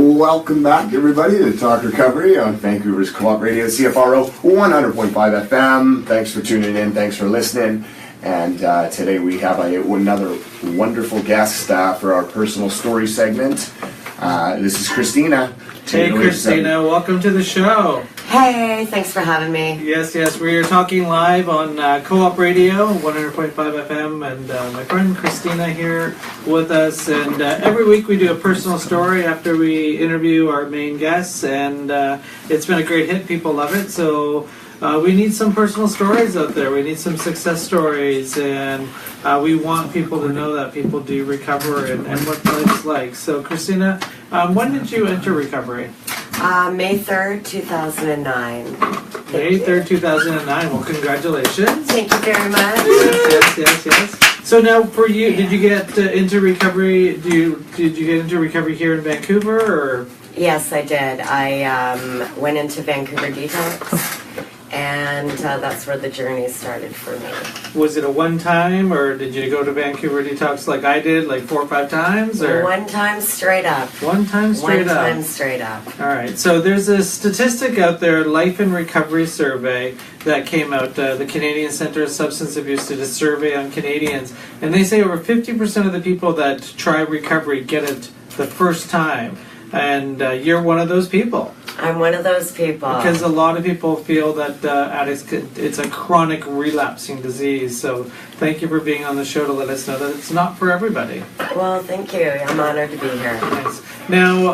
Welcome back, everybody, to Talk Recovery on Vancouver's Co-op Radio, CFRO 100.5 FM. Thanks for tuning in. Thanks for listening. And today we have another wonderful guest for our personal story segment. This is Christina. Hey, Christina. Welcome to the show. Hey, thanks for having me. Yes. We are talking live on Co-op Radio, 100.5 FM, and my friend Christina here with us. And every week we do a personal story after we interview our main guests, and it's been a great hit. People love it. So we need some personal stories out there. We need some success stories, and we want people to know that people do recover and what life's like. So, Christina, when did you enter recovery? May 3rd, 2009. May 3rd, 2009. Well, congratulations. Thank you very much. Yes. So now, for you, did you get into recovery? Did you get into recovery here in Vancouver, or? Yes, I did. I went into Vancouver detox. And that's where the journey started for me. Was it a one-time, or did you go to Vancouver detox like I did, like 4 or 5 times? Or? One time straight up. One time straight up. One time straight up. All right. So there's a statistic out there, Life in Recovery survey, that came out. The Canadian Centre of Substance Abuse did a survey on Canadians, and they say over 50% of the people that try recovery get it the first time. And you're one of those people. I'm one of those people. Because a lot of people feel that addicts, it's a chronic relapsing disease. So thank you for being on the show to let us know that it's not for everybody. Well, thank you. I'm honored to be here. Nice. Now,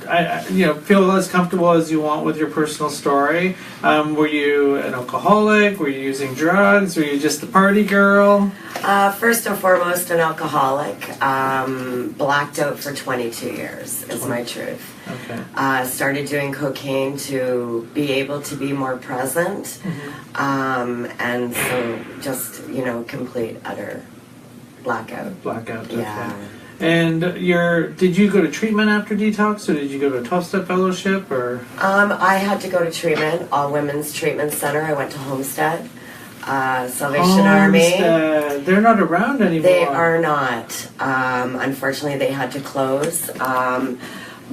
I feel as comfortable as you want with your personal story. Were you an alcoholic? Were you using drugs? Were you just the party girl? First and foremost, an alcoholic. Blacked out for 22 years is my truth. Okay. Started doing cocaine to be able to be more present. Mm-hmm. And so just, complete, utter blackout. Blackout, okay. Yeah. And did you go to treatment after detox, or did you go to a 12-step fellowship, or? I had to go to treatment, All Women's Treatment Center. I went to Homestead, Salvation Army. They're not around anymore. They are not. Unfortunately, they had to close.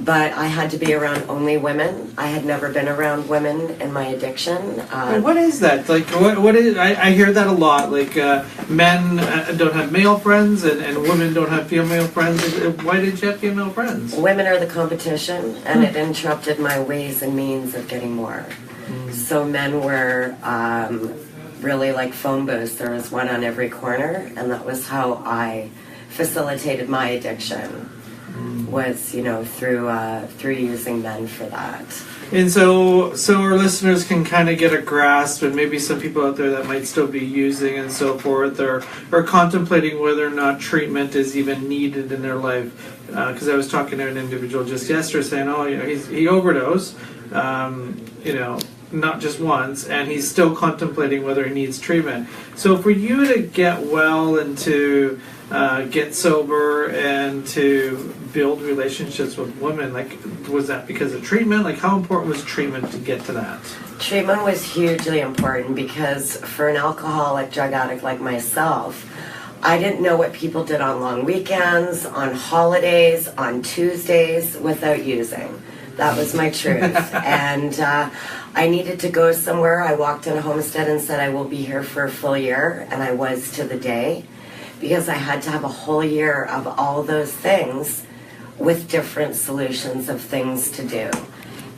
But I had to be around only women. I had never been around women in my addiction. What is that? Like, what is? I hear that a lot. Like, men don't have male friends, and women don't have female friends. Why did you have female friends? Women are the competition, and it interrupted my ways and means of getting more. So men were really like phone booths. There was one on every corner, and that was how I facilitated my addiction. Was through using men for that. And so our listeners can kind of get a grasp, and maybe some people out there that might still be using and so forth, or contemplating whether or not treatment is even needed in their life. Because I was talking to an individual just yesterday saying, he overdosed, not just once, and he's still contemplating whether he needs treatment. So for you to get well and to get sober and to build relationships with women, was that because of treatment? Like, how important was treatment to get to that? Treatment was hugely important because for an alcoholic, drug addict like myself, I didn't know what people did on long weekends, on holidays, on Tuesdays without using. That was my truth. And I needed to go somewhere. I walked in a Homestead and said I will be here for a full year, and I was to the day, because I had to have a whole year of all those things with different solutions of things to do.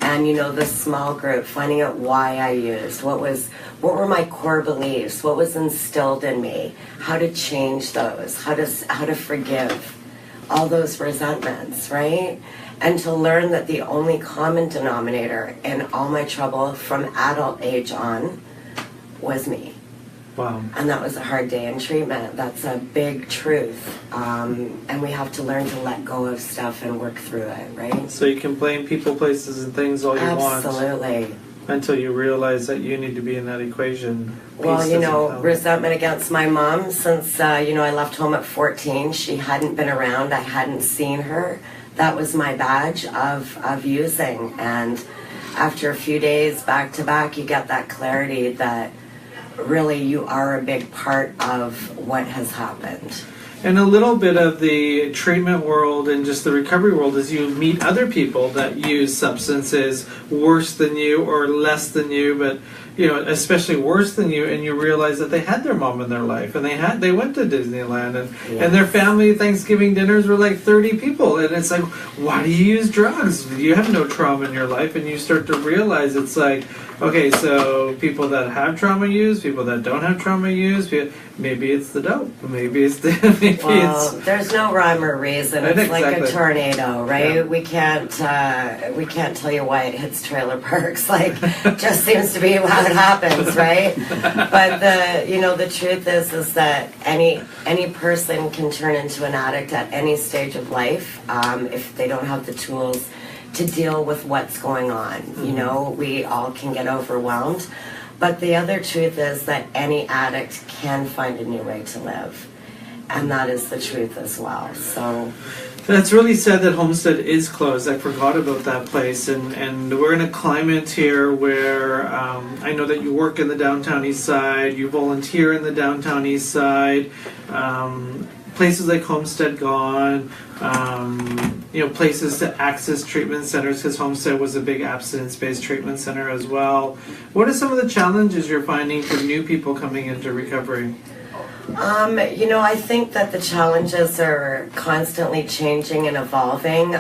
And the small group, finding out why I used, what were my core beliefs, what was instilled in me, how to change those, how to forgive all those resentments, right? And to learn that the only common denominator in all my trouble from adult age on was me. Wow. And that was a hard day in treatment. That's a big truth. And we have to learn to let go of stuff and work through it, right? So you can blame people, places, and things all you want. Absolutely. Until you realize that you need to be in that equation. Well, resentment against my mom since, I left home at 14. She hadn't been around. I hadn't seen her. That was my badge of using. And after a few days back to back, you get that clarity that really you are a big part of what has happened. And a little bit of the treatment world and just the recovery world is you meet other people that use substances worse than you or less than you, but especially worse than you, and you realize that they had their mom in their life, and they went to Disneyland, and their family Thanksgiving dinners were like 30 people, and it's like, why do you use drugs? You have no trauma in your life, and you start to realize it's like, okay, so people that have trauma use, people that don't have trauma use, maybe it's the dope, maybe it's there's no rhyme or reason. It's like a tornado, right? Yeah. We can't tell you why it hits trailer parks. Like, just seems to be how it happens, right? But the truth is that any person can turn into an addict at any stage of life if they don't have the tools to deal with what's going on. Mm-hmm. We all can get overwhelmed. But the other truth is that any addict can find a new way to live. And that is the truth as well. So that's really sad that Homestead is closed. I forgot about that place. And we're in a climate here where I know that you work in the downtown east side, you volunteer in the downtown east side. Places like Homestead gone, places to access treatment centers, because Homestead was a big abstinence-based treatment center as well. What are some of the challenges you're finding for new people coming into recovery? I think that the challenges are constantly changing and evolving.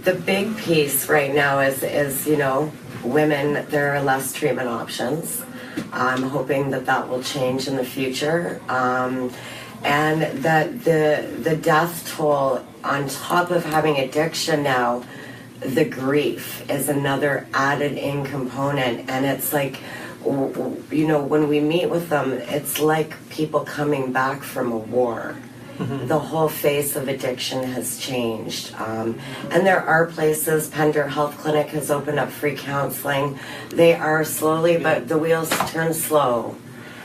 The big piece right now is women, there are less treatment options. I'm hoping that will change in the future, and that the death toll, on top of having addiction now, the grief is another added in component. And it's like, when we meet with them, it's like people coming back from a war. Mm-hmm. The whole face of addiction has changed. And there are places, Pender Health Clinic has opened up free counseling. They are slowly, but the wheels turn slow.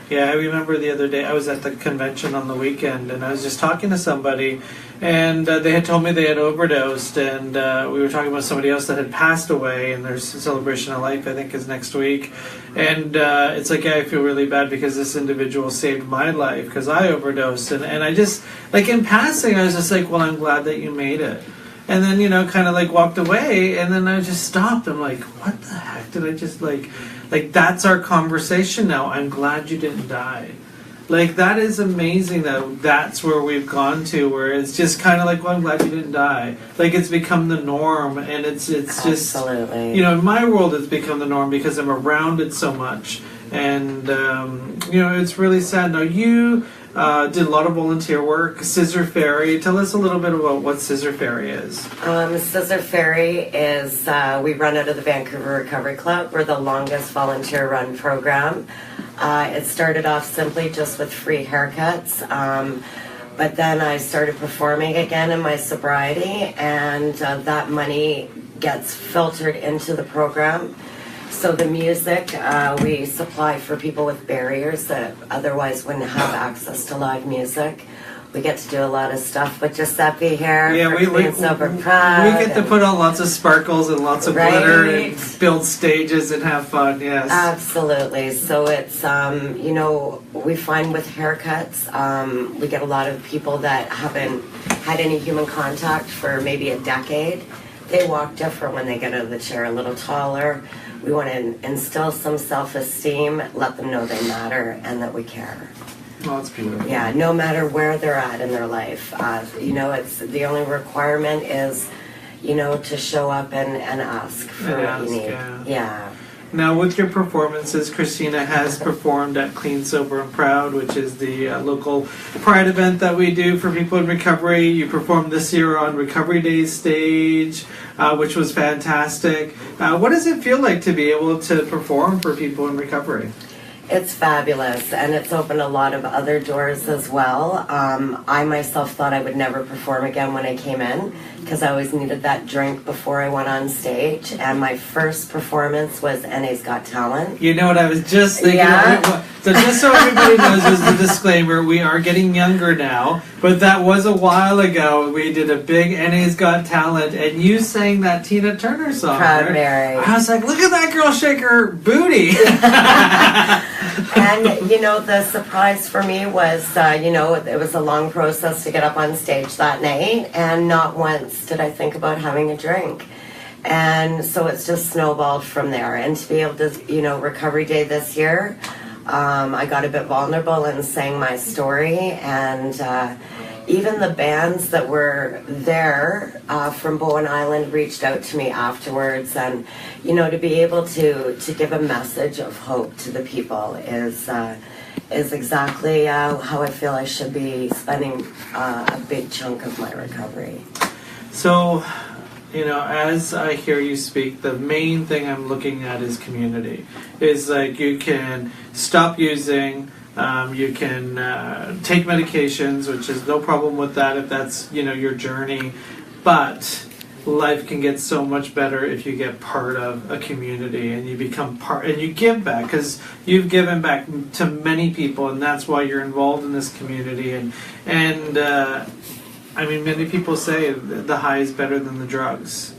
Yeah, I remember the other day I was at the convention on the weekend, and I was just talking to somebody, and they had told me they had overdosed, and we were talking about somebody else that had passed away, and their celebration of life, I think, is next week. And it's like, yeah, I feel really bad because this individual saved my life because I overdosed. And I just, like, in passing, I was just like, well, I'm glad that you made it. And then, kind of like walked away, and then I just stopped. I'm like, what the heck did I just like, that's our conversation now. I'm glad you didn't die. Like, that is amazing that that's where we've gone to, where it's just kind of like, well, I'm glad you didn't die. Like, it's become the norm, and it's just, absolutely. In my world it's become the norm because I'm around it so much. And, it's really sad. Now, you did a lot of volunteer work. Sizzorfairy. Tell us a little bit about what Sizzorfairy is. Sizzorfairy is, we run out of the Vancouver Recovery Club. We're the longest volunteer run program. It started off simply just with free haircuts. But then I started performing again in my sobriety, and that money gets filtered into the program. So the music we supply for people with barriers that otherwise wouldn't have access to live music. We get to do a lot of stuff with Giuseppe here. Yeah, we get to put on lots of sparkles and lots of glitter and build stages and have fun. Yes, absolutely. So it's we find with haircuts, we get a lot of people that haven't had any human contact for maybe a decade. They walk different when they get out of the chair, a little taller. We want to instill some self-esteem, let them know they matter and that we care. Oh, that's beautiful. Yeah, no matter where they're at in their life. It's the only requirement is, to show up and ask for what you need. Yeah. Now, with your performances, Christina has performed at Clean, Sober, and Proud, which is the local Pride event that we do for people in recovery. You performed this year on Recovery Day stage, which was fantastic. What does it feel like to be able to perform for people in recovery? It's fabulous, and it's opened a lot of other doors as well. I myself thought I would never perform again when I came in, because I always needed that drink before I went on stage, and my first performance was NA's Got Talent. You know what I was just thinking? Yeah. So just so everybody knows, as the disclaimer, we are getting younger now, but that was a while ago. We did a big NA's Got Talent, and you sang that Tina Turner song. Proud right? Mary. I was like, look at that girl shake her booty. And, the surprise for me was, it was a long process to get up on stage that night, and not once did I think about having a drink. And so it's just snowballed from there. And to be able to, Recovery Day this year, I got a bit vulnerable and sang my story. And even the bands that were there from Bowen Island reached out to me afterwards. And, to be able to give a message of hope to the people is exactly how I feel I should be spending a big chunk of my recovery. So, as I hear you speak, the main thing I'm looking at is community. Is like you can stop using, you can take medications, which is no problem with that if that's, your journey. But life can get so much better if you get part of a community and you become part, and you give back, because you've given back to many people, and that's why you're involved in this community. And many people say the high is better than the drugs.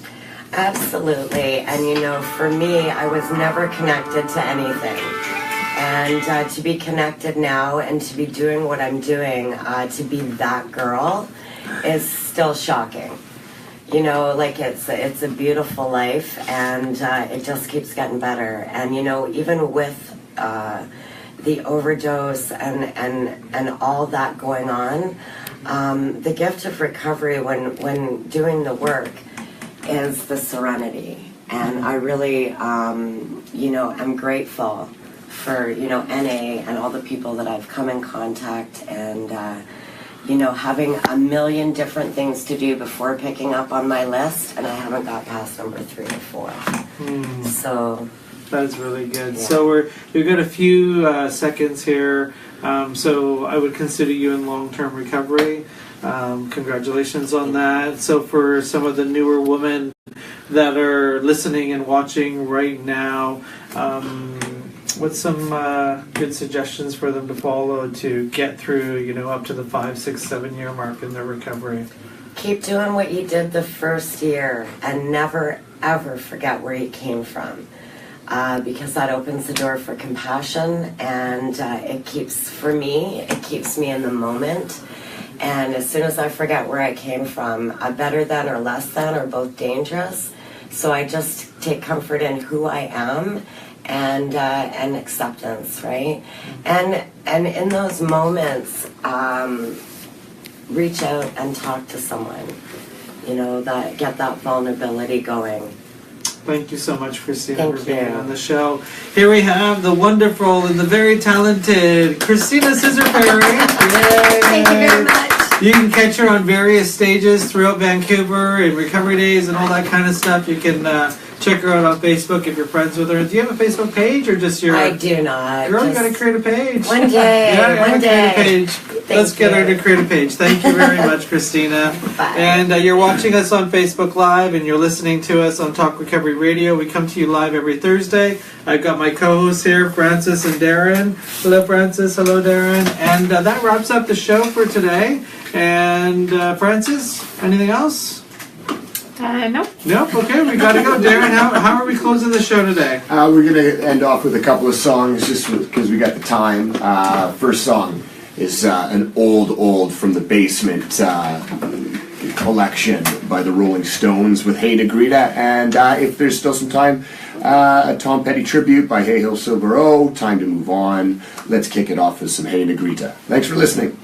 Absolutely. And, for me, I was never connected to anything. And to be connected now and to be doing what I'm doing, to be that girl, is still shocking. It's a beautiful life, and it just keeps getting better. And, even with the overdose and all that going on, the gift of recovery when doing the work is the serenity. And I really, I'm grateful for, NA and all the people that I've come in contact, and, having a million different things to do before picking up on my list, and I haven't got past number 3 or 4. So... That's really good. Yeah. So we've got a few seconds here. So I would consider you in long-term recovery. Congratulations on that. So for some of the newer women that are listening and watching right now, what's some good suggestions for them to follow to get through, up to the 5, 6, 7 year mark in their recovery? Keep doing what you did the first year, and never, ever forget where you came from. Because that opens the door for compassion, and it keeps me in the moment. And as soon as I forget where I came from, a better than or less than are both dangerous. So I just take comfort in who I am and acceptance, right? And in those moments, reach out and talk to someone. That get that vulnerability going. Thank you so much, Christina, Thank for being you. on the show. Here we have the wonderful and the very talented Christina Sizzorfairy. Yay! Thank you very much. You can catch her on various stages throughout Vancouver and recovery days and all that kind of stuff. You can check her out on Facebook if you're friends with her. Do you have a Facebook page or just your... I do not. Girl, you got to create a page. One day. Yeah, one day. Create a page. Let's get her to create a page. Thank you very much, Christina. Bye. And you're watching us on Facebook Live, and you're listening to us on Talk Recovery Radio. We come to you live every Thursday. I've got my co-hosts here, Francis and Darren. Hello, Francis. Hello, Darren. And that wraps up the show for today. And Francis, anything else? Nope. Nope. Okay, we got to go. Darren, how are we closing the show today? We're going to end off with a couple of songs just because we got the time. First song is an old from the Basement collection by the Rolling Stones with Hey Negrita. And if there's still some time, a Tom Petty tribute by Hey Hill Silver O, Time to Move On. Let's kick it off with some Hey Negrita. Thanks for listening.